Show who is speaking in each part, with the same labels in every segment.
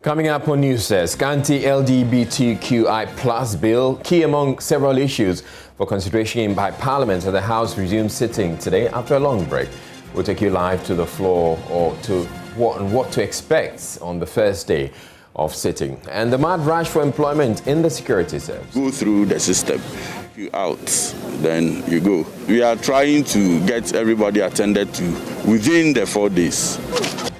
Speaker 1: Coming up on News Desk, anti-LGBTQI plus bill, key among several issues for consideration by Parliament as the House resumes sitting today after a long break. We'll take you live to the floor or to what to expect on the first day of sitting. And the mad rush for employment in the security service.
Speaker 2: Go through the system. If you're out, then you go. We are trying to get everybody attended to within the 4 days.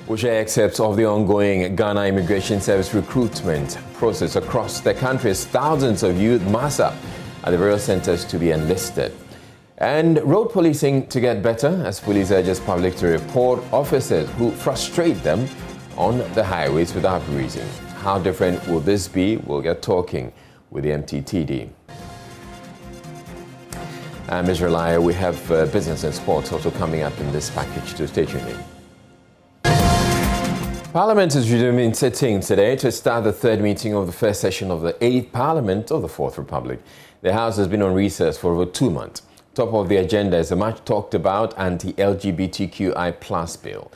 Speaker 1: We share excerpts of the ongoing Ghana Immigration Service recruitment process across the country as thousands of youth mass up at the various centers to be enlisted. And road policing to get better as police urges public to report officers who frustrate them on the highways without reason. How different will this be? We'll get talking with the MTTD. And Ms. Relaya, we have business and sports also coming up in this package, to stay tuned in. Parliament is resuming sitting today to start the third meeting of the first session of the 8th Parliament of the Fourth Republic. The House has been on recess for over 2 months. Top of the agenda is a much talked about anti-LGBTQI plus bill.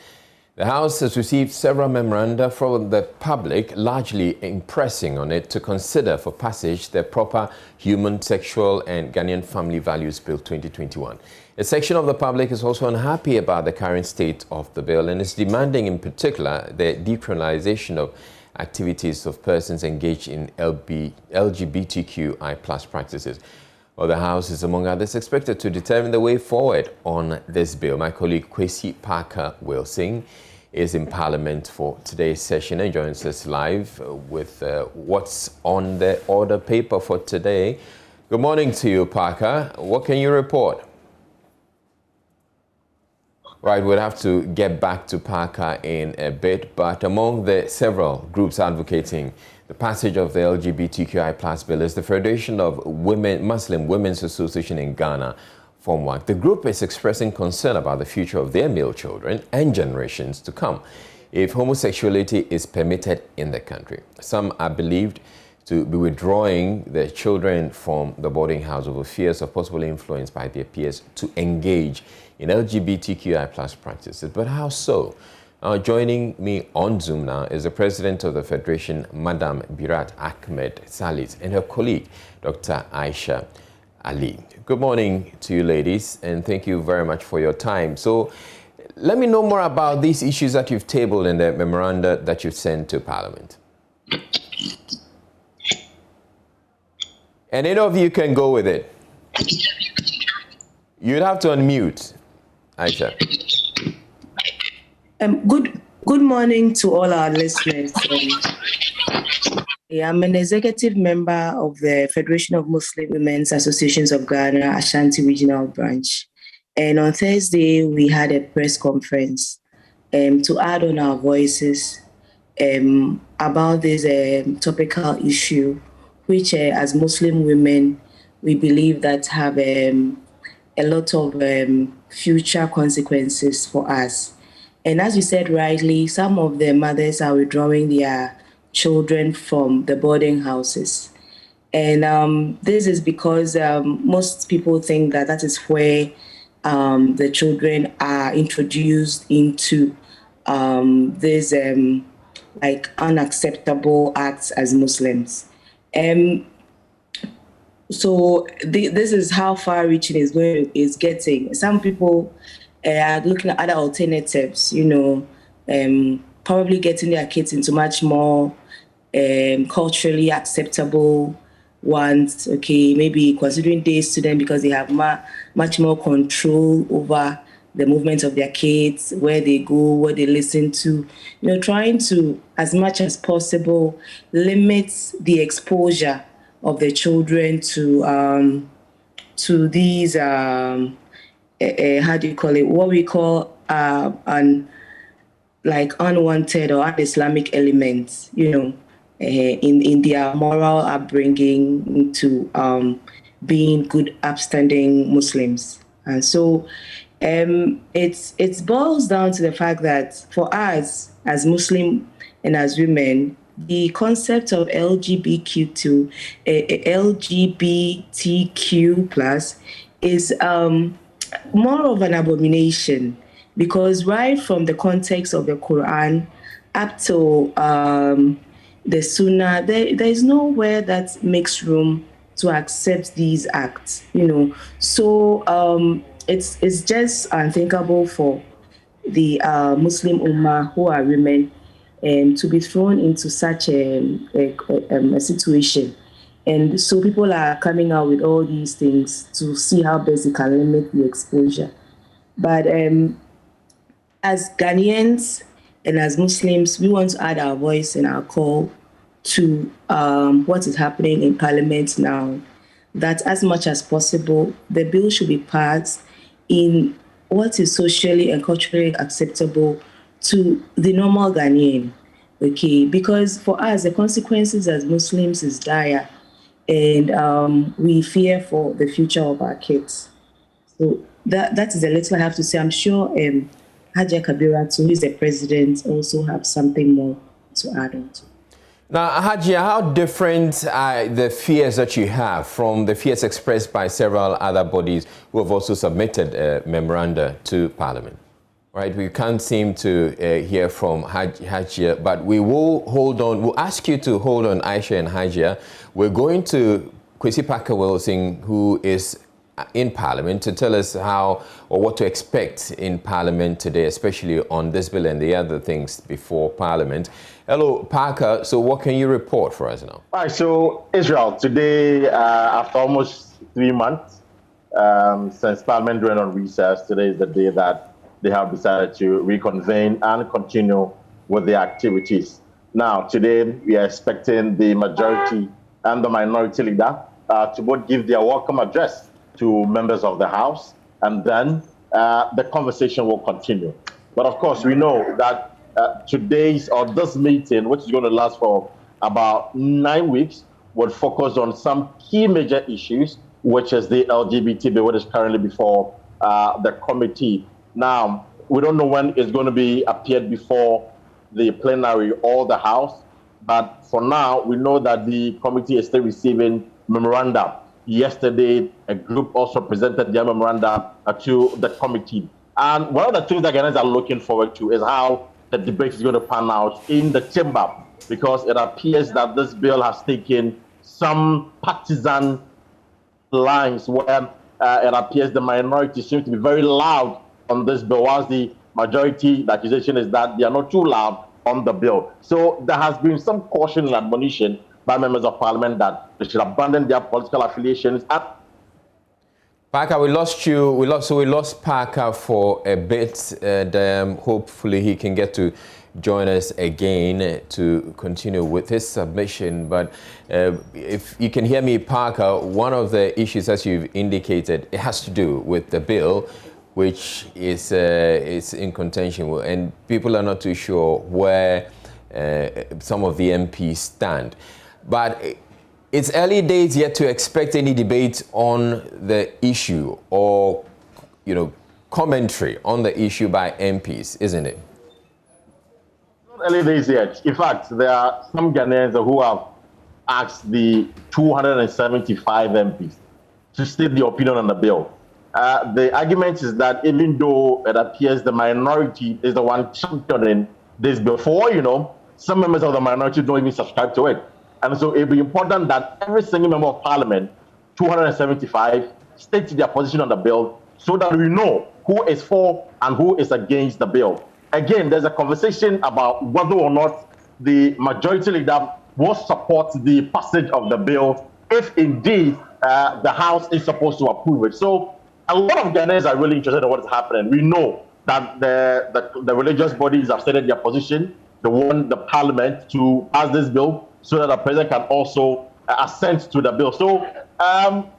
Speaker 1: The House has received several memoranda from the public, largely impressing on it to consider for passage the proper Human, Sexual and Ghanaian Family Values Bill 2021. A section of the public is also unhappy about the current state of the bill and is demanding in particular the decriminalization of activities of persons engaged in LGBTQI plus practices. Well, the House is, among others, expected to determine the way forward on this bill. My colleague Kwesi Parker-Wilson is in Parliament for today's session and joins us live with what's on the order paper for today. Good morning to you, Parker. What can you report? Right, we'll have to get back to Parker in a bit, but among the several groups advocating the passage of the LGBTQI plus bill is the Federation of Muslim Women's Association in Ghana, FOMWAC. The group is expressing concern about the future of their male children and generations to come if homosexuality is permitted in the country. Some are believed to be withdrawing their children from the boarding house over fears of possible influence by their peers to engage in LGBTQI plus practices. But how so? Joining me on Zoom now is the president of the Federation, Madam Birat Ahmed Salit, and her colleague, Dr. Aisha Ali. Good morning to you ladies, and thank you very much for your time. So let me know more about these issues that you've tabled in the memoranda that you've sent to Parliament. And any of you can go with it. You'd have to unmute, Aisha.
Speaker 3: Good morning to all our listeners. I'm an executive member of the Federation of Muslim Women's Associations of Ghana, Ashanti Regional Branch. And on Thursday, we had a press conference to add on our voices about this topical issue, which as Muslim women, we believe that have a lot of future consequences for us. And as you said rightly, some of the mothers are withdrawing their children from the boarding houses. And this is because most people think that that is where the children are introduced into these like unacceptable acts as Muslims. So this is how far-reaching is getting. Some people are looking at other alternatives, probably getting their kids into much more culturally acceptable ones. Okay, maybe considering day student because they have much more control over the movements of their kids, where they go, what they listen to. Trying to, as much as possible, limit the exposure of the children to these how do you call it? What we call like unwanted or un-Islamic elements, in their moral upbringing to being good, upstanding Muslims. And so it boils down to the fact that for us as Muslim and as women, the concept of LGBTQ plus is more of an abomination, because right from the context of the Quran up to the sooner. There is nowhere that makes room to accept these acts, So it's just unthinkable for the Muslim Ummah, who are women, to be thrown into such a situation. And so people are coming out with all these things to see how best they can limit the exposure. But as Ghanaians and as Muslims, we want to add our voice and our call to what is happening in Parliament now, that as much as possible, the bill should be passed in what is socially and culturally acceptable to the normal Ghanaian, okay? Because for us, the consequences as Muslims is dire, and we fear for the future of our kids. So that is a little I have to say. I'm sure Hajia Kabira, who is the president, also have something more to add on to.
Speaker 1: Now, Hajia, how different are the fears that you have from the fears expressed by several other bodies who have also submitted a memoranda to Parliament? Right, we can't seem to hear from Hajia, but we will hold on. We'll ask you to hold on, Aisha and Hajia. We're going to Kwesi Parker-Wilson, who is in Parliament, to tell us how or what to expect in Parliament today, especially on this bill and the other things before Parliament. Hello, Parker. So what can you report for us now?
Speaker 4: All right, so Israel, today, after almost 3 months since Parliament went on recess, today is the day that they have decided to reconvene and continue with their activities. Now, today, we are expecting the majority and the minority leader to both give their welcome address to members of the House, and then the conversation will continue. But of course, we know that this meeting, which is going to last for about 9 weeks, would focus on some key major issues, which is the LGBT bill, which is currently before the committee. Now, we don't know when it's going to be appeared before the plenary or the House, but for now, we know that the committee is still receiving memoranda. Yesterday, a group also presented their memoranda to the committee. And one of the things that Ghanaians are looking forward to is how the debate is going to pan out in the chamber, because it appears that this bill has taken some partisan lines where it appears the minority seems to be very loud on this bill, whilst the majority, the accusation is that they are not too loud on the bill. So there has been some caution and admonition by members of Parliament that they should abandon their political affiliations.
Speaker 1: Parker, we lost you. We lost Parker for a bit. And, hopefully he can get to join us again to continue with his submission. But if you can hear me, Parker, one of the issues, as you've indicated, it has to do with the bill, which is in contention, and people are not too sure where some of the MPs stand. But it's early days yet to expect any debate on the issue or, commentary on the issue by MPs, isn't it?
Speaker 4: Not early days yet. In fact, there are some Ghanaians who have asked the 275 MPs to state their opinion on the bill. The argument is that even though it appears the minority is the one championing this bill, some members of the minority don't even subscribe to it. And so it'll be important that every single member of Parliament, 275, states their position on the bill so that we know who is for and who is against the bill. Again, there's a conversation about whether or not the majority leader will support the passage of the bill if indeed the House is supposed to approve it. So a lot of Ghanaians are really interested in what is happening. We know that the religious bodies have stated their position. They want the Parliament to pass this bill so that the president can also assent to the bill. So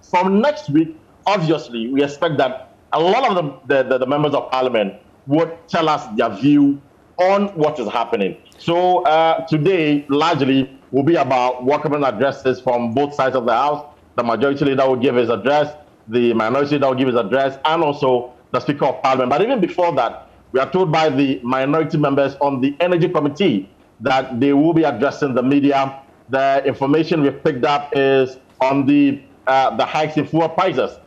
Speaker 4: from next week, obviously, we expect that a lot of the members of Parliament would tell us their view on what is happening. So today, largely, will be about welcoming addresses from both sides of the House. The majority leader will give his address, the minority leader will give his address, and also the Speaker of Parliament. But even before that, we are told by the minority members on the Energy Committee that they will be addressing the media. The information we've picked up is on the hikes in fuel prices.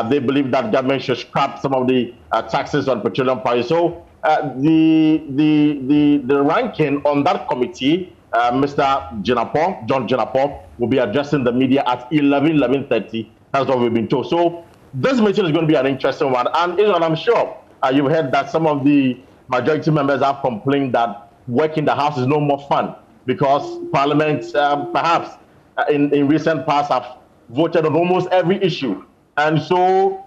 Speaker 4: They believe that government should scrap some of the taxes on petroleum prices. So the ranking on that committee Mr. John Jinapong, will be addressing the media at 11:30. That's what we've been told. So this meeting is going to be an interesting one. And I'm sure you've heard that some of the majority members have complained that work in the House is no more fun because Parliament, perhaps in recent past, have voted on almost every issue. And so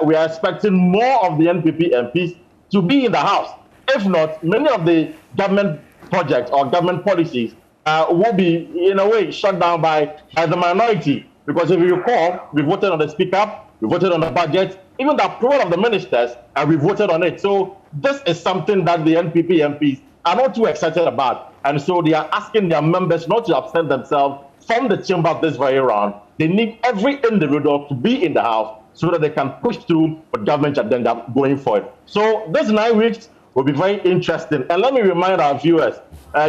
Speaker 4: we are expecting more of the NPP MPs to be in the House. If not, many of the government projects or government policies will be, in a way, shut down by the minority. Because if you recall, we voted on the Speaker, we voted on the budget, even the approval of the ministers, and we voted on it. So this is something that the NPP MPs are not too excited about. And so they are asking their members not to absent themselves from the chamber this very round. They need every individual to be in the House so that they can push through the government agenda going forward. So this 9 weeks will be very interesting. And let me remind our viewers,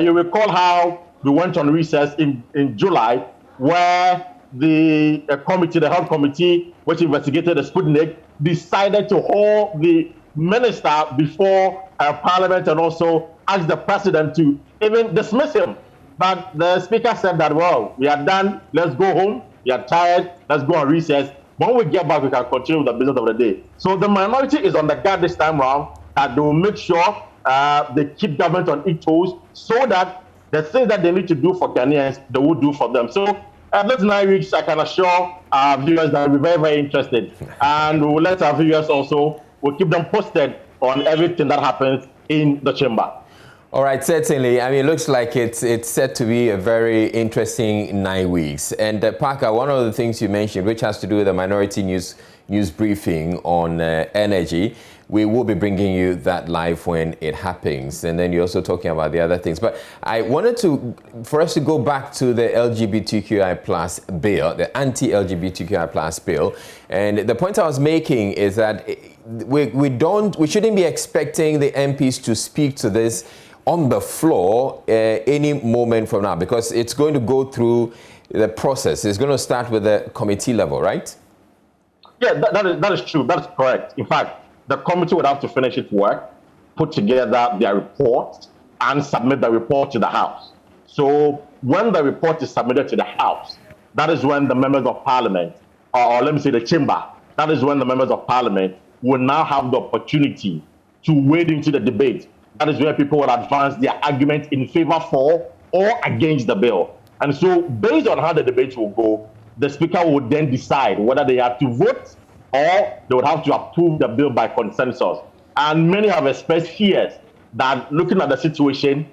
Speaker 4: you recall how we went on recess in July, where the committee, the health committee, which investigated the Sputnik, decided to hold the minister before Parliament and also asked the president to even dismiss him. But the speaker said that, well, we are done, let's go home, we are tired, let's go on recess. When we get back, we can continue with the business of the day. So the minority is on the guard this time around, and they will make sure they keep government on its toes so that the things that they need to do for Ghanaians, they will do for them. So this 9 weeks, I can assure our viewers that we're very, very interested. And we will let our viewers also, we'll keep them posted on everything that happens in the chamber.
Speaker 1: All right, certainly. I mean, it looks like it's set to be a very interesting 9 weeks. And Parker, one of the things you mentioned, which has to do with the minority news briefing on energy, we will be bringing you that live when it happens. And then you're also talking about the other things. But I wanted for us to go back to the LGBTQI plus bill, the anti-LGBTQI plus bill. And the point I was making is that we shouldn't be expecting the MPs to speak to this on the floor any moment from now, because it's going to go through the process. It's going to start with the committee level, right?
Speaker 4: Yeah, that is true. That is correct. In fact, the committee would have to finish its work, put together their report, and submit the report to the House. So when the report is submitted to the House, that is when the members of Parliament, or let me say the chamber, that is when the members of Parliament will now have the opportunity to wade into the debate. That is where people will advance their argument in favor for or against the bill. And so based on how the debate will go, the Speaker would then decide whether they have to vote or they would have to approve the bill by consensus. And many have expressed fears that looking at the situation,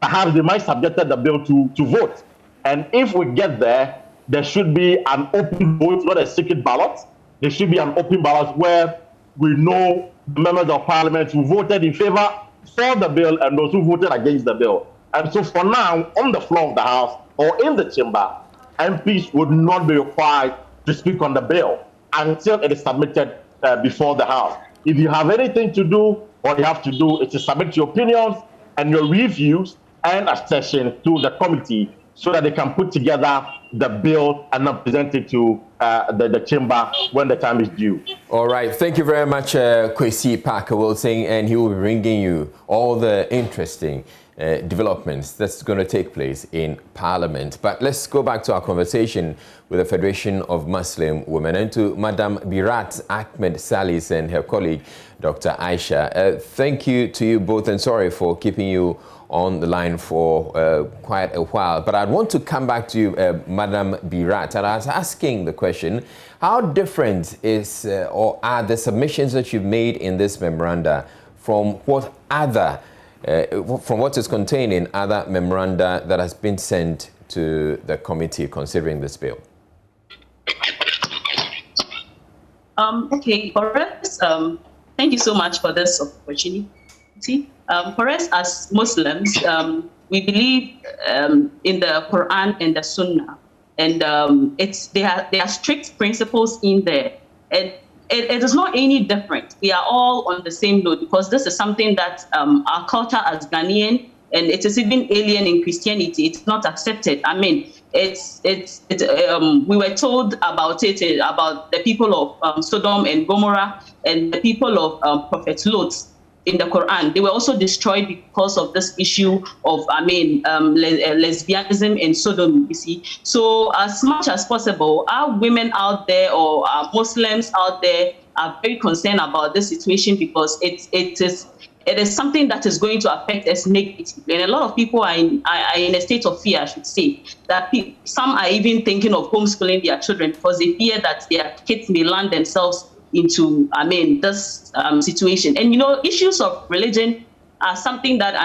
Speaker 4: perhaps they might subject the bill to vote. And if we get there, there should be an open vote, not a secret ballot. There should be an open ballot where we know the members of Parliament who voted in favor for the bill and those who voted against the bill. And so for now, on the floor of the House or in the chamber, MPs would not be required to speak on the bill until it is submitted before the House. If you have anything to do, all you have to do is to submit your opinions and your reviews and accession to the committee so that they can put together the bill and then present it to the chamber when the time is due.
Speaker 1: All right. Thank you very much, Kwesi Parker-Wilson, and he will be bringing you all the interesting developments that's going to take place in Parliament. But let's go back to our conversation with the Federation of Muslim Women and to Madam Birat Ahmed Salis and her colleague, Dr. Aisha. Thank you to you both, and sorry for keeping you on the line for quite a while. But I'd want to come back to you, Madam Birat, and I was asking the question, how different is or are the submissions that you've made in this memoranda from what is contained in other memoranda that has been sent to the committee considering this bill?
Speaker 5: Okay, for us, thank you so much for this opportunity. For us as Muslims, we believe in the Quran and the Sunnah, and there are strict principles in there, and it is not any different. We are all on the same note because this is something that our culture as Ghanaian, and it is even alien in Christianity. It's not accepted. I mean, we were told about it, about the people of Sodom and Gomorrah and the people of Prophet Lot. in the Quran, they were also destroyed because of this issue of, lesbianism and sodomy, you see. So as much as possible, our women out there or our Muslims out there are very concerned about this situation because it is something that is going to affect us negatively. And a lot of people are in a state of fear, I should say, that some are even thinking of homeschooling their children because they fear that their kids may land themselves into, this situation. And, issues of religion are something that,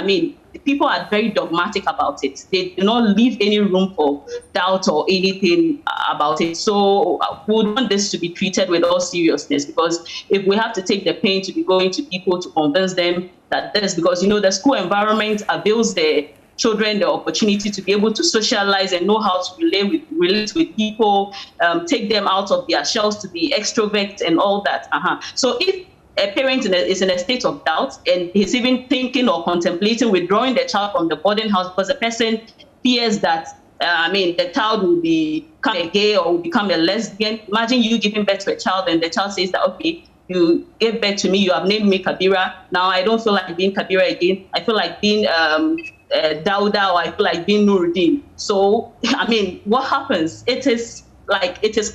Speaker 5: people are very dogmatic about it. They do not leave any room for doubt or anything about it. So we would want this to be treated with all seriousness, because if we have to take the pain to be going to people to convince them that this, because, the school environment avails their children the opportunity to be able to socialize and know how to relate with people, take them out of their shells to be extroverts and all that. So if a parent is in a state of doubt and he's even thinking or contemplating withdrawing the child from the boarding house because the person fears that the child will become a gay or will become a lesbian. Imagine you giving birth to a child and the child says that, okay, you gave birth to me, you have named me Kabira. Now I don't feel like being Kabira again. I feel like being Dauda, or I feel like being Nuruddin. So, what happens? It is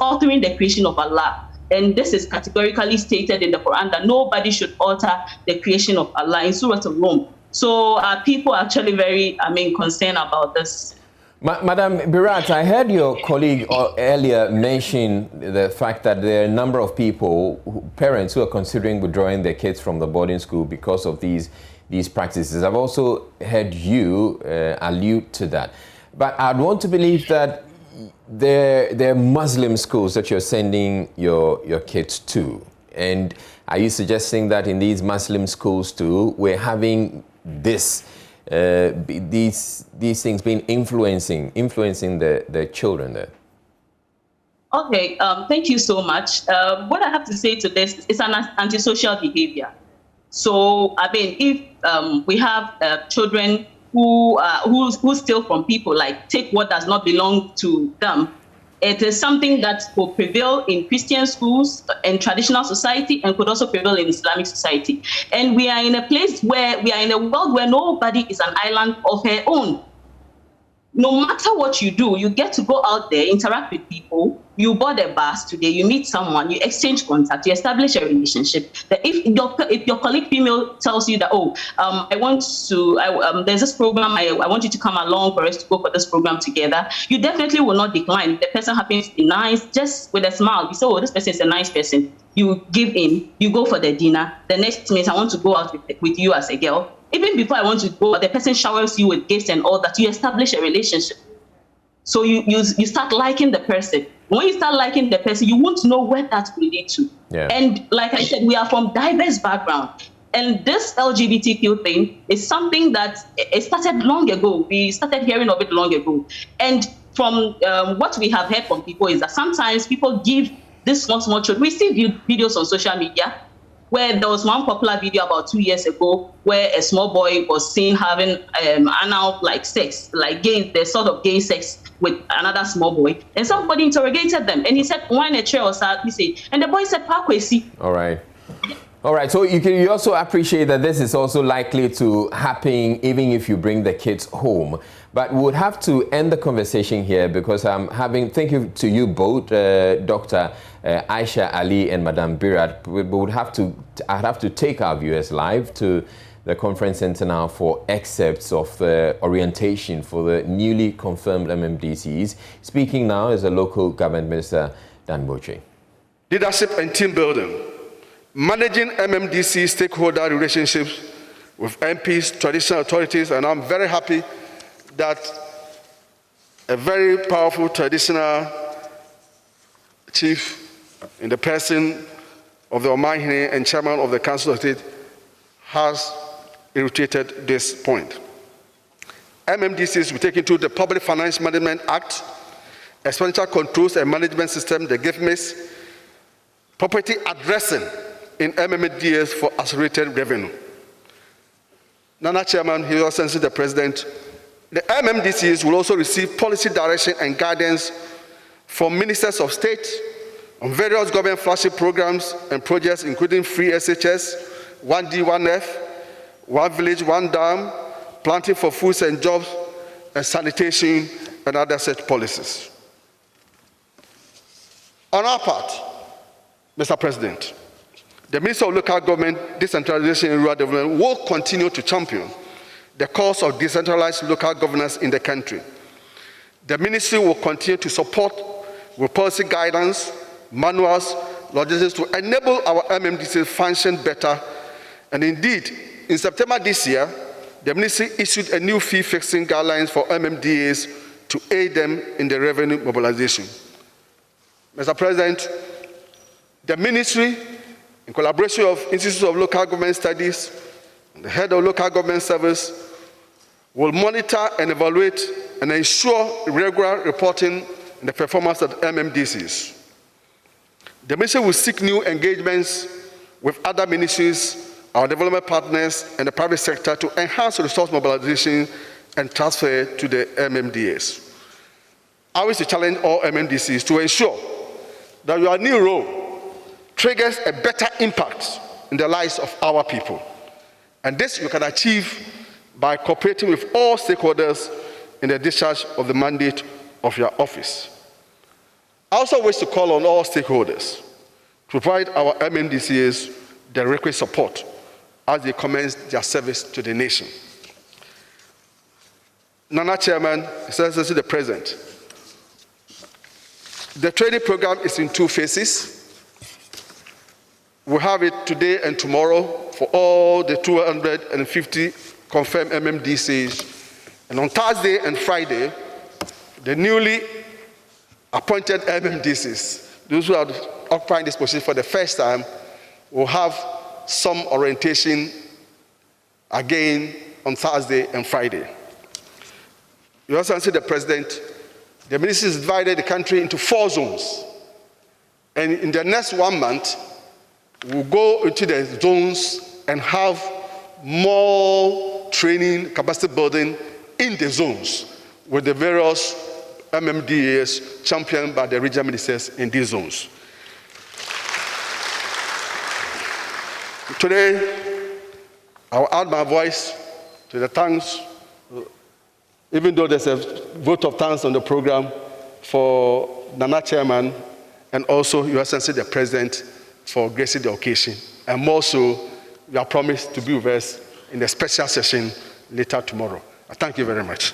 Speaker 5: altering the creation of Allah. And this is categorically stated in the Quran that nobody should alter the creation of Allah in Surah Al-Rum. So people are actually very, concerned about this.
Speaker 1: Madam Birat, I heard your colleague earlier mention the fact that there are a number of parents who are considering withdrawing their kids from the boarding school because of these practices. I've also heard you allude to that. But I'd want to believe that there are Muslim schools that you're sending your kids to. And are you suggesting that in these Muslim schools too, we're having these things being influencing the children there?
Speaker 5: Okay, thank you so much. What I have to say to this is an antisocial behavior. So, if we have children who steal from people, like take what does not belong to them, it is something that will prevail in Christian schools and traditional society and could also prevail in Islamic society. And we are in a world where nobody is an island of her own. No matter what you do, you get to go out there, interact with people. You board a bus today, you meet someone, you exchange contact, you establish a relationship. That if your colleague female tells you that, there's this program, I want you to come along for us to go for this program together, you definitely will not decline. If the person happens to be nice, just with a smile, you say, oh, this person is a nice person. You give in, you go for the dinner. The next minute, I want to go out with you as a girl. Even before I want to go, the person showers you with gifts and all that. You establish a relationship. So you start liking the person. When you start liking the person, you won't know where that will lead to.
Speaker 1: Yeah.
Speaker 5: And like I said, we are from diverse background. And this LGBTQ thing is something that it started long ago. We started hearing of it long ago. And from what we have heard from people is that sometimes people give this small children. We see videos on social media where there was one popular video about 2 years ago where a small boy was seen having anal sex, the sort of gay sex with another small boy. And somebody interrogated them and he said, why in a chair or something? And the boy said, Pakwesi.
Speaker 1: All right. So you also appreciate that this is also likely to happen even if you bring the kids home. But we would have to end the conversation here because thank you to you both, Dr. Aisha Ali and Madam Birat. I'd have to take our viewers live to the conference center now for excerpts of the orientation for the newly confirmed MMDCEs. Speaking now is the local government minister, Dan Boche.
Speaker 6: Leadership and team building. Managing MMDC stakeholder relationships with MPs, traditional authorities, and I'm very happy that a very powerful traditional chief in the person of the Omahine and chairman of the Council of State has irritated this point. MMDCs will take into the Public Finance Management Act, Expenditure Controls and Management System, the GIFMIS, property addressing in MMDCs for accelerated revenue. Nana Chairman, His Excellency the President, the MMDCs will also receive policy direction and guidance from ministers of state on various government flagship programs and projects, including free SHS, 1D, 1F, one village, one dam, planting for foods and jobs, and sanitation and other such policies. On our part, Mr. President, the Ministry of Local Government, Decentralization and Rural Development will continue to champion the cause of decentralized local governance in the country. The Ministry will continue to support with policy guidance, manuals, logistics to enable our MMDCs to function better. And indeed, in September this year, the Ministry issued a new fee-fixing guidelines for MMDAs to aid them in the revenue mobilization. Mr. President, the Ministry, in collaboration with Institute of Local Government Studies, and the Head of Local Government Service, will monitor and evaluate and ensure regular reporting in the performance of MMDCs. The Ministry will seek new engagements with other ministries, our development partners, and the private sector to enhance resource mobilization and transfer to the MMDAs. I wish to challenge all MMDCs to ensure that your new role triggers a better impact in the lives of our people. And this you can achieve by cooperating with all stakeholders in the discharge of the mandate of your office. I also wish to call on all stakeholders to provide our MMDCs the requisite support as they commence their service to the nation. Nana Chairman, Excellency the President, the training program is in 2 phases. We have it today and tomorrow for all the 250 confirmed MMDCs. And on Thursday and Friday, the newly appointed MMDCs, those who are occupying this position for the first time, will have some orientation again on Thursday and Friday. You also see the President, the Ministry has divided the country into 4 zones. And in the next 1 month, we'll go into the zones and have more training, capacity building in the zones with the various MMDAs championed by the regional ministers in these zones. Today, I will add my voice to the thanks, even though there's a vote of thanks on the program for Nana Chairman and also Your Excellency the President for gracing the occasion. And more so, we are promised to be with us in a special session later tomorrow. I thank you very much.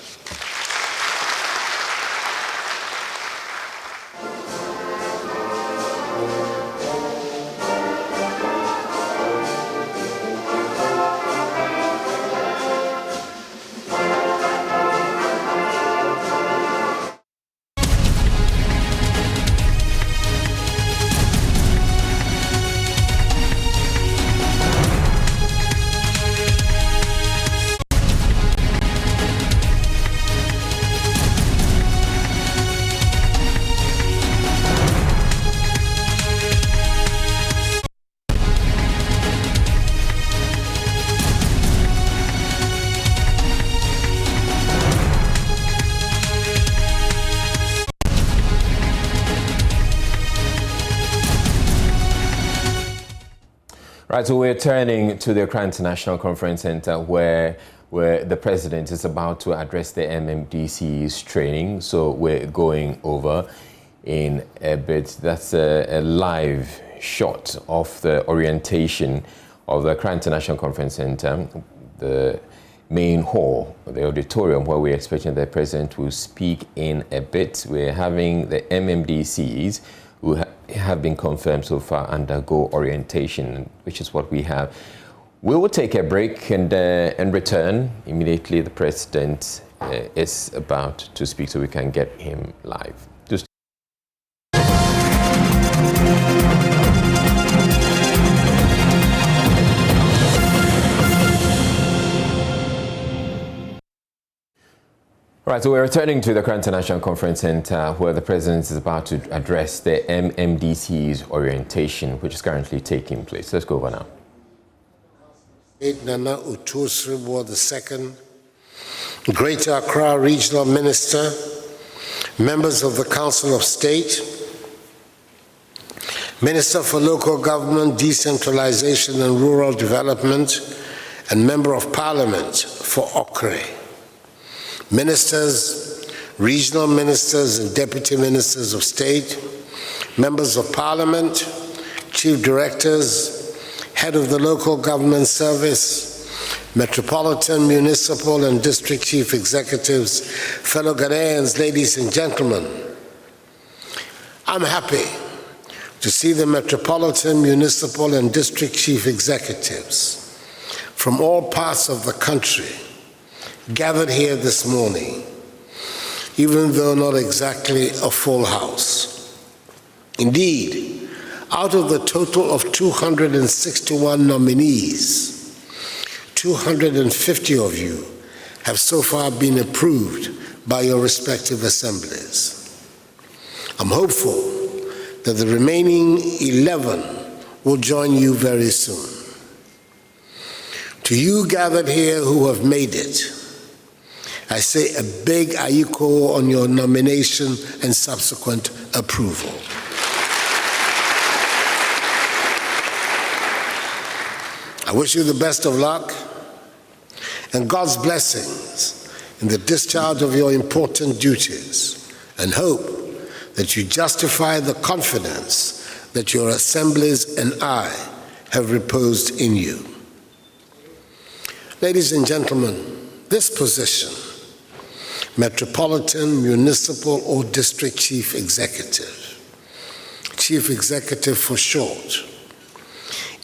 Speaker 1: Right, so we're turning to the Accra International Conference Center where the President is about to address the MMDCE's training. So we're going over in a bit. That's a live shot of the orientation of the Accra International Conference Center, the main hall, the auditorium, where we're expecting the President will speak in a bit. We're having the MMDCEs who have been confirmed so far undergo orientation, which is what we have. We will take a break and return immediately. The President is about to speak, so we can get him live. Right, so we're returning to the Accra International Conference Center where the President is about to address the MMDCE's orientation, which is currently taking place. Let's go over now.
Speaker 7: Nana Utu-Sribo II, Greater Accra Regional Minister, members of the Council of State, Minister for Local Government, Decentralization and Rural Development, and Member of Parliament for Okre. Ministers, regional ministers and deputy ministers of state, members of Parliament, chief directors, head of the local government service, metropolitan, municipal and district chief executives, fellow Ghanaians, ladies and gentlemen, I'm happy to see the metropolitan, municipal and district chief executives from all parts of the country gathered here this morning, even though not exactly a full house. Indeed, out of the total of 261 nominees, 250 of you have so far been approved by your respective assemblies. I'm hopeful that the remaining 11 will join you very soon. To you gathered here who have made it, I say a big ayiko on your nomination and subsequent approval. I wish you the best of luck and God's blessings in the discharge of your important duties, and hope that you justify the confidence that your assemblies and I have reposed in you. Ladies and gentlemen, this position, metropolitan, municipal, or district chief executive for short,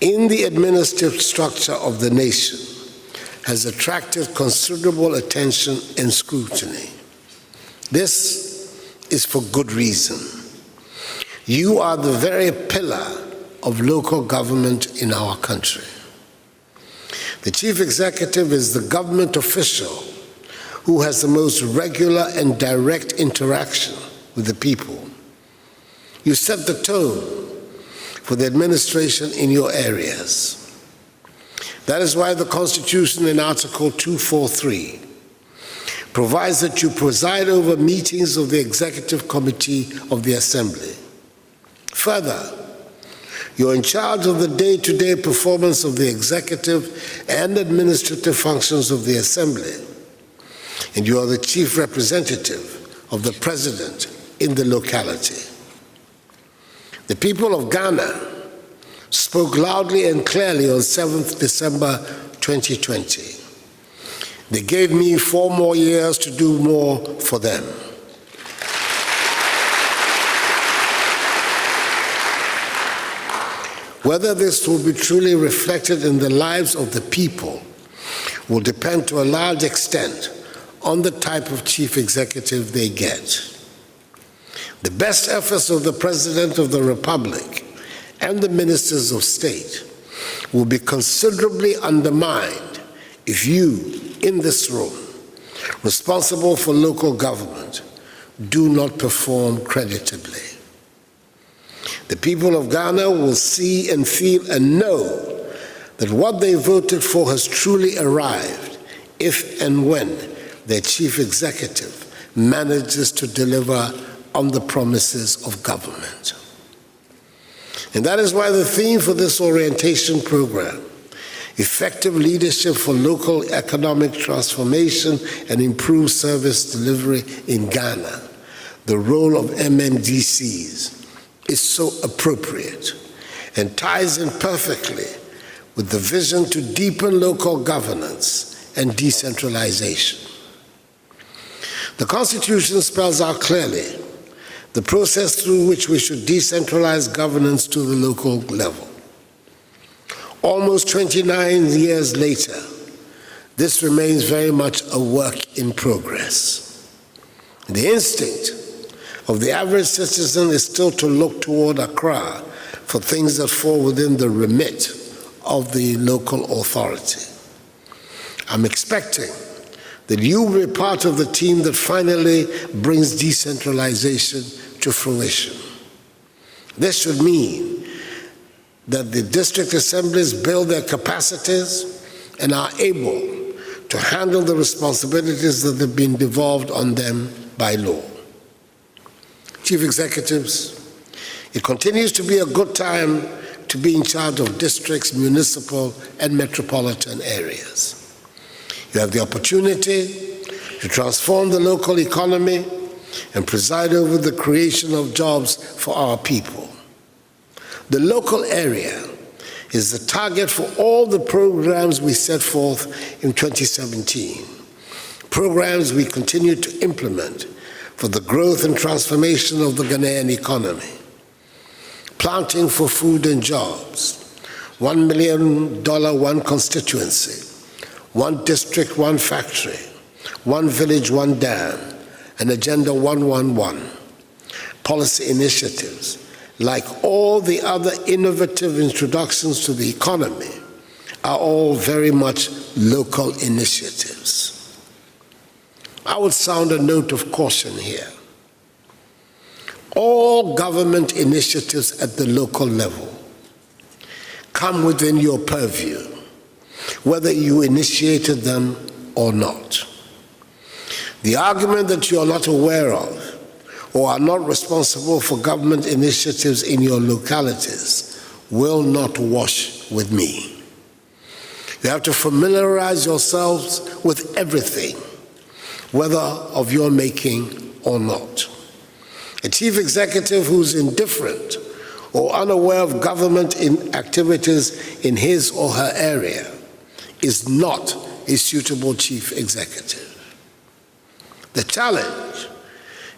Speaker 7: in the administrative structure of the nation, has attracted considerable attention and scrutiny. This is for good reason. You are the very pillar of local government in our country. The chief executive is the government official who has the most regular and direct interaction with the people. You set the tone for the administration in your areas. That is why the Constitution in Article 243 provides that you preside over meetings of the Executive Committee of the Assembly. Further, you're in charge of the day-to-day performance of the executive and administrative functions of the Assembly, and you are the chief representative of the President in the locality. The people of Ghana spoke loudly and clearly on 7th December 2020. They gave me 4 more years to do more for them. Whether this will be truly reflected in the lives of the people will depend to a large extent on the type of chief executive they get. The best efforts of the President of the Republic and the ministers of state will be considerably undermined if you, in this room, responsible for local government, do not perform creditably. The people of Ghana will see and feel and know that what they voted for has truly arrived if and when their chief executive manages to deliver on the promises of government. And that is why the theme for this orientation program, effective leadership for local economic transformation and improved service delivery in Ghana, the role of MMDCEs, is so appropriate and ties in perfectly with the vision to deepen local governance and decentralization. The Constitution spells out clearly the process through which we should decentralize governance to the local level. Almost 29 years later, this remains very much a work in progress. The instinct of the average citizen is still to look toward Accra for things that fall within the remit of the local authority. I'm expecting that you will be part of the team that finally brings decentralization to fruition. This should mean that the district assemblies build their capacities and are able to handle the responsibilities that have been devolved on them by law. Chief executives, it continues to be a good time to be in charge of districts, municipal, and metropolitan areas. You have the opportunity to transform the local economy and preside over the creation of jobs for our people. The local area is the target for all the programs we set forth in 2017, programs we continue to implement for the growth and transformation of the Ghanaian economy. Planting for food and jobs, $1 million, one constituency, one district, one factory, one village, one dam, and Agenda 111. Policy initiatives, like all the other innovative introductions to the economy, are all very much local initiatives. I would sound a note of caution here. All government initiatives at the local level come within your purview, whether you initiated them or not. The argument that you are not aware of or are not responsible for government initiatives in your localities will not wash with me. You have to familiarize yourselves with everything, whether of your making or not. A chief executive who's indifferent or unaware of government activities in his or her area is not a suitable chief executive. The challenge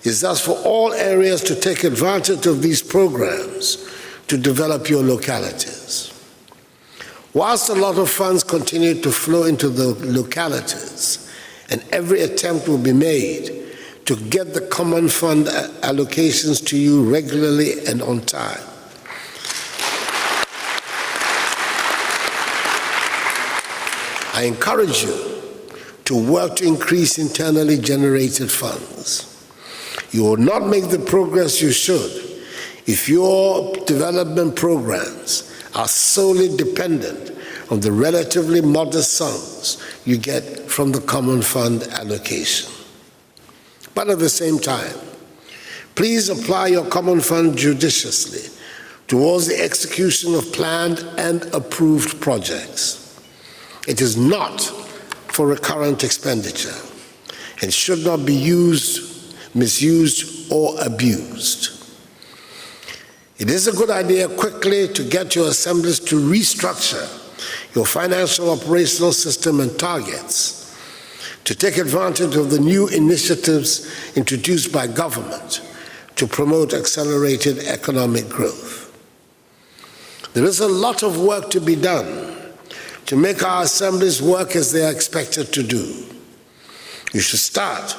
Speaker 7: is thus for all areas to take advantage of these programs to develop your localities. Whilst a lot of funds continue to flow into the localities, and every attempt will be made to get the common fund allocations to you regularly and on time, I encourage you to work to increase internally generated funds. You will not make the progress you should if your development programs are solely dependent on the relatively modest sums you get from the common fund allocation. But at the same time, please apply your common fund judiciously towards the execution of planned and approved projects. It is not for recurrent expenditure and should not be used, misused, or abused. It is a good idea quickly to get your assemblies to restructure your financial operational system and targets to take advantage of the new initiatives introduced by government to promote accelerated economic growth. There is a lot of work to be done to make our assemblies work as they are expected to do. You should start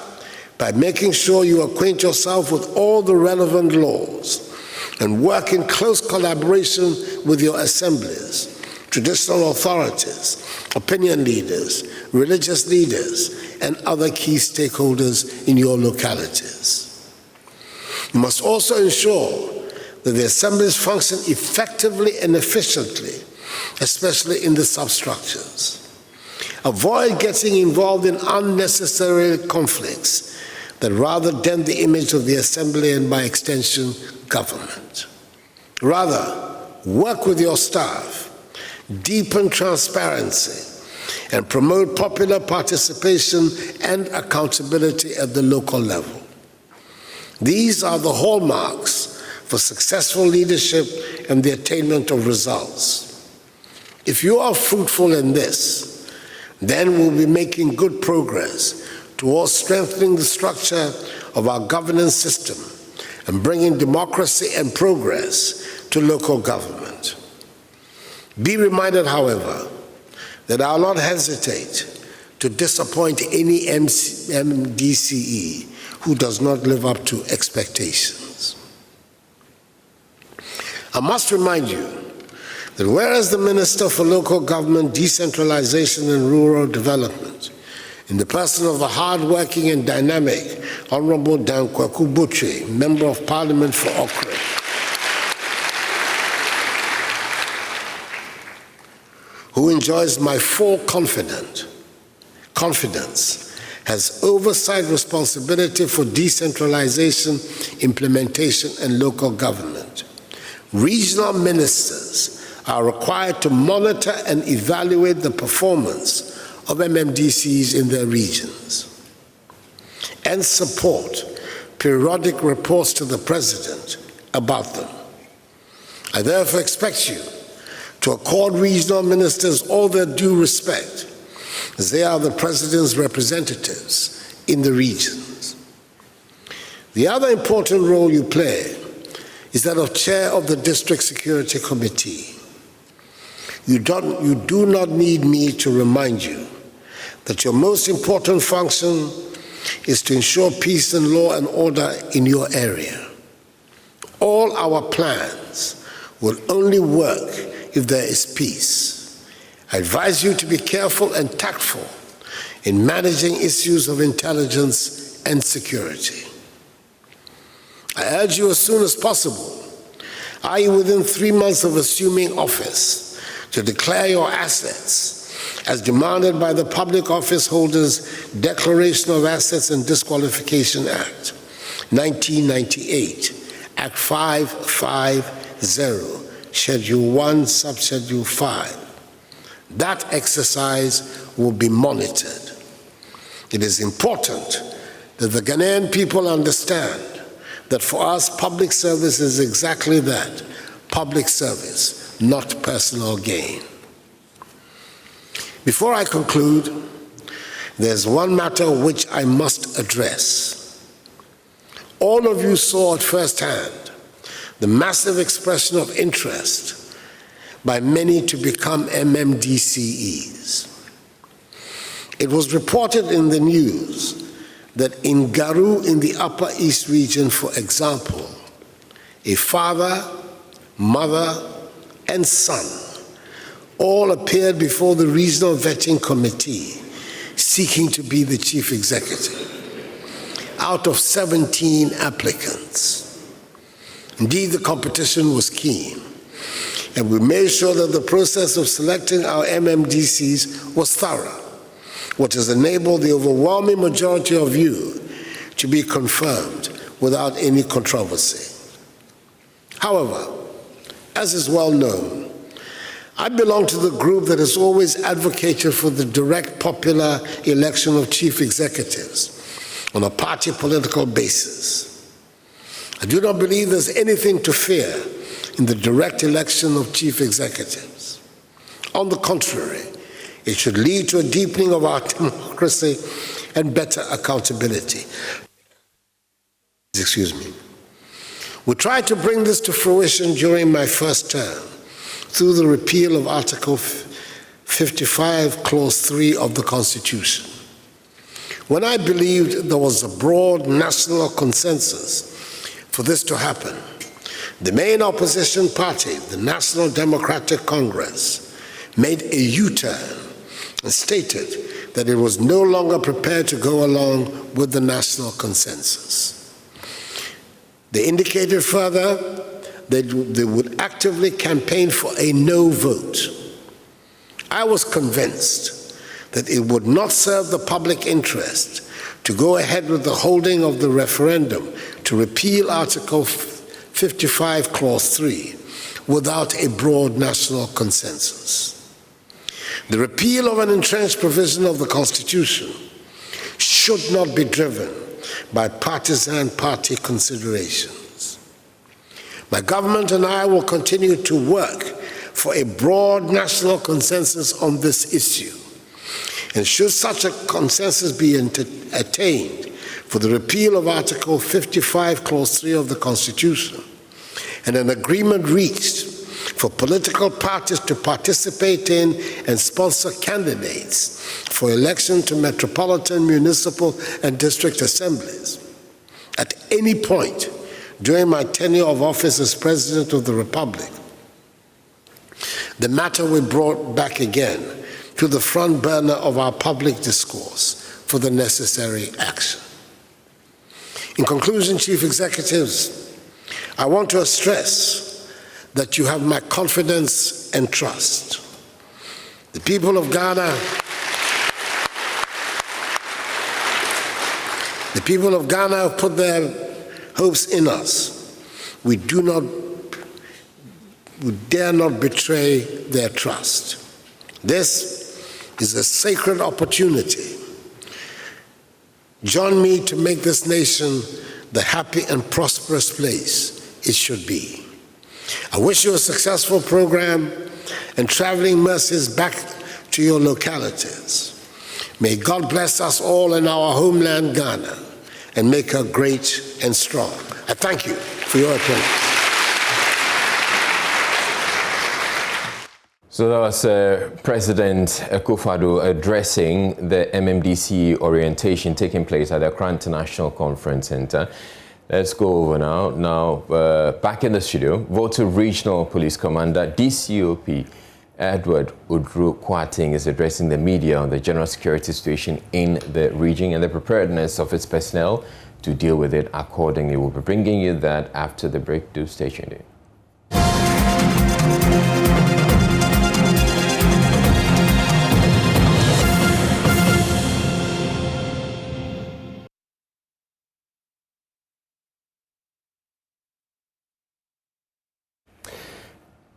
Speaker 7: by making sure you acquaint yourself with all the relevant laws and work in close collaboration with your assemblies, traditional authorities, opinion leaders, religious leaders, and other key stakeholders in your localities. You must also ensure that the assemblies function effectively and efficiently, especially in the substructures. Avoid getting involved in unnecessary conflicts that rather dent the image of the assembly and, by extension, government. Rather, work with your staff, deepen transparency, and promote popular participation and accountability at the local level. These are the hallmarks for successful leadership and the attainment of results. If you are fruitful in this, then we'll be making good progress towards strengthening the structure of our governance system and bringing democracy and progress to local government. Be reminded, however, that I will not hesitate to disappoint any MMDCE who does not live up to expectations. I must remind you that whereas the Minister for Local Government, Decentralization and Rural Development, in the person of the hard-working and dynamic Honorable Dan Kwaku Butchie, Member of Parliament for Okra, who enjoys my full confidence, has oversight responsibility for decentralization, implementation, and local government. Regional ministers are required to monitor and evaluate the performance of MMDCs in their regions and support periodic reports to the President about them. I therefore expect you to accord regional ministers all their due respect, as they are the President's representatives in the regions. The other important role you play is that of Chair of the District Security Committee. You do not need me to remind you that your most important function is to ensure peace and law and order in your area. All our plans will only work if there is peace. I advise you to be careful and tactful in managing issues of intelligence and security. I urge you as soon as possible, i.e. within 3 months of assuming office, to declare your assets as demanded by the Public Office Holders Declaration of Assets and Disqualification Act, 1998, Act 550, Schedule 1, Subschedule 5. That exercise will be monitored. It is important that the Ghanaian people understand that for us, public service is exactly that, public service, not personal gain. Before I conclude, there's one matter which I must address. All of you saw at first hand the massive expression of interest by many to become MMDCEs. It was reported in the news that in Garu in the Upper East region, for example, a father, mother, and son all appeared before the Regional Vetting Committee seeking to be the chief executive out of 17 applicants. Indeed, the competition was keen, and we made sure that the process of selecting our MMDCs was thorough, which has enabled the overwhelming majority of you to be confirmed without any controversy. However, as is well known, I belong to the group that has always advocated for the direct popular election of chief executives on a party political basis. I do not believe there's anything to fear in the direct election of chief executives. On the contrary, it should lead to a deepening of our democracy and better accountability. Excuse me. We tried to bring this to fruition during my first term through the repeal of Article 55, Clause 3 of the Constitution. When I believed there was a broad national consensus for this to happen, the main opposition party, the National Democratic Congress, made a U-turn and stated that it was no longer prepared to go along with the national consensus. They indicated further that they would actively campaign for a no vote. I was convinced that it would not serve the public interest to go ahead with the holding of the referendum to repeal Article 55, Clause 3, without a broad national consensus. The repeal of an entrenched provision of the Constitution should not be driven by partisan party considerations. My government and I will continue to work for a broad national consensus on this issue. And should such a consensus be attained for the repeal of Article 55, Clause 3 of the Constitution, and an agreement reached for political parties to participate in and sponsor candidates for election to metropolitan, municipal, and district assemblies, at any point during my tenure of office as President of the Republic, the matter will be brought back again to the front burner of our public discourse for the necessary action. In conclusion, Chief Executives, I want to stress that you have my confidence and trust. The people of Ghana have put their hopes in us. We do not who dare not betray their trust. This is a sacred opportunity. Join me to make this nation the happy and prosperous place it should be. I wish you a successful program and traveling mercies back to your localities. May God bless us all in our homeland, Ghana, and make her great and strong. I thank you for your attendance.
Speaker 1: So that was President Akufo-Addo addressing the MMDCE orientation taking place at the Accra International Conference Center. Let's go over now. Now, back in the studio, Volta Regional Police Commander, DCOP Edward Udru Kwating is addressing the media on the general security situation in the region and the preparedness of its personnel to deal with it accordingly. We'll be bringing you that after the break. Do stay tuned.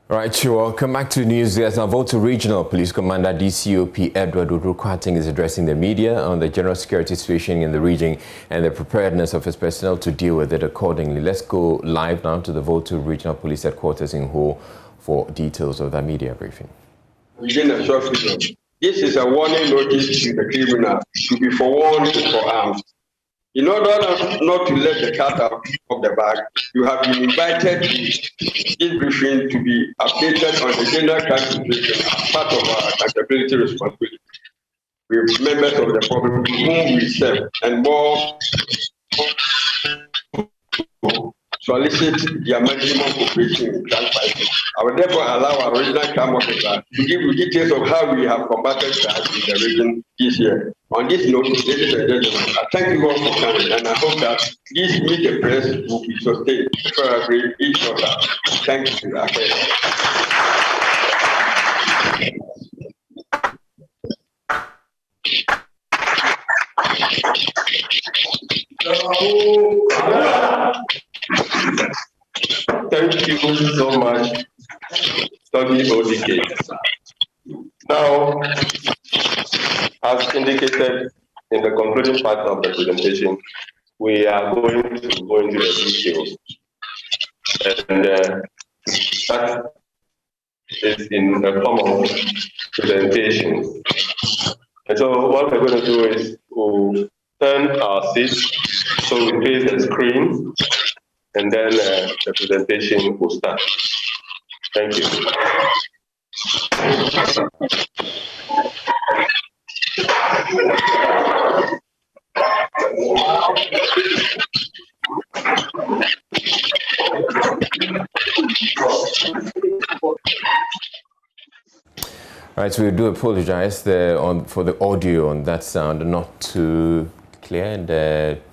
Speaker 1: All right, welcome back to news. Yes, now Volta Regional Police Commander DCOP Edward Udru Kwating is addressing the media on the general security situation in the region and the preparedness of his personnel to deal with it accordingly. Let's go live now to the Volta Regional Police Headquarters in Ho for details of that media briefing.
Speaker 8: Within a short video, this is a warning notice to the criminal to be forewarned and forearmed. In order not to let the cat out of the bag, you have been invited to this briefing to be updated on the general crime situation as part of our accountability responsibility with members of the public whom we serve and more solicit their maximum cooperation in crime fighting. I will therefore allow our regional crime officer to give you details of how we have combated crime in the region this year. On this note, ladies and gentlemen, I thank you all for coming, and I hope that this meet the press will be sustained, preferably each other. Thank you.
Speaker 9: Thank you so much, Tony ODK. Now, as indicated in the concluding part of the presentation, we are going to go into the details. And that is in the form of presentation. And so what we're going to do is we'll turn our seats so we face the screen, and then the presentation will start. Thank you.
Speaker 1: All right, so we do apologize for the audio on that sound, not too clear, and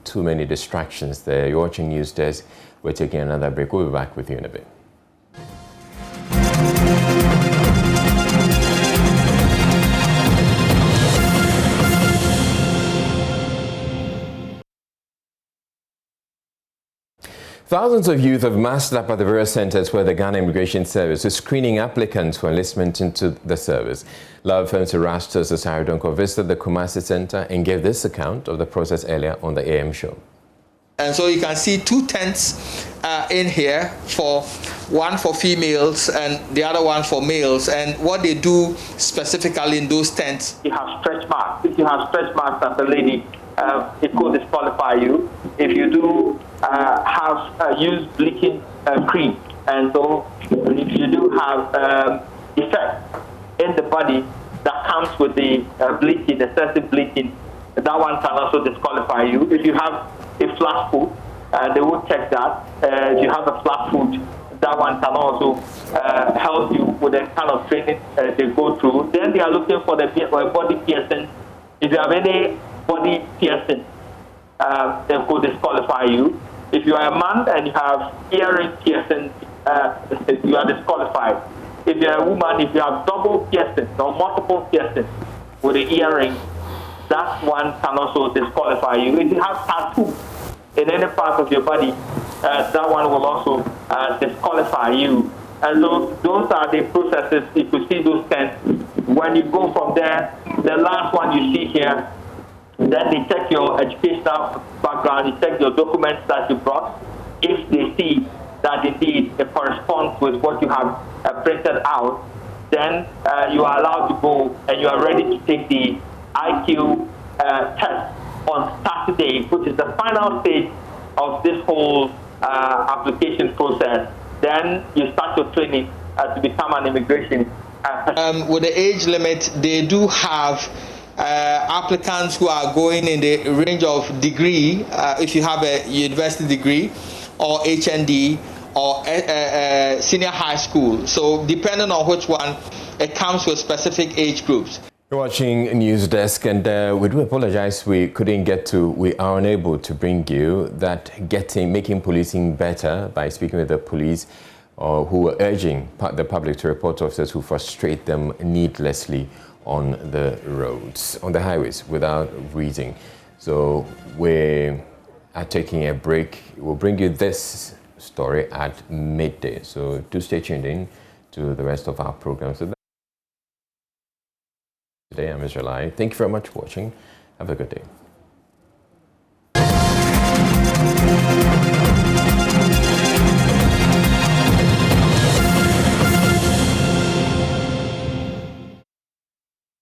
Speaker 1: too many distractions there. You're watching News Desk. We're taking another break. We'll be back with you in a bit. Thousands of youth have massed up at the various centers where the Ghana Immigration Service is screening applicants for enlistment into the service. Love Films Erastus Asaridonko visited the Kumasi Center and gave this account of the process earlier on the AM show.
Speaker 10: And so you can see two tents in here, one for females and the other one for males. And what they do specifically in those tents.
Speaker 11: You have stretch marks. If you have stretch marks as a lady, it could disqualify you. If you do have used bleaching cream, and so if you do have effect in the body that comes with the bleaching, excessive bleaching, that one can also disqualify you. If you have a flat foot, they will check that. If you have a flat foot, that one can also help you with the kind of training they go through. Then they are looking for the body piercing. If you have any body piercing, they could disqualify you. If you are a man and you have earring piercing, you are disqualified. If you are a woman, if you have double piercing or multiple piercing with the earring, that one can also disqualify you. If you have tattoo in any part of your body, that one will also disqualify you And so those are the processes. You could see those tents. When you go from there, the last one you see here, then they check your educational background, they check your documents that you brought. If they see that indeed it corresponds with what you have printed out, then you are allowed to go and you are ready to take the IQ test on Saturday, which is the final stage of this whole application process. Then you start your training to become an immigration.
Speaker 10: With the age limit, they do have applicants who are going in the range of degree, if you have a university degree, or HND, or senior high school. So depending on which one, it comes with specific age groups.
Speaker 1: You're watching News Desk, and we do apologize we are unable to bring you that making policing better by speaking with the police who are urging the public to report officers who frustrate them needlessly on the roads, on the highways without reason. So we are taking a break. We'll bring you this story at midday. So do stay tuned in to the rest of our programs. So today I'm Israel. Thank you very much for watching. Have a good day.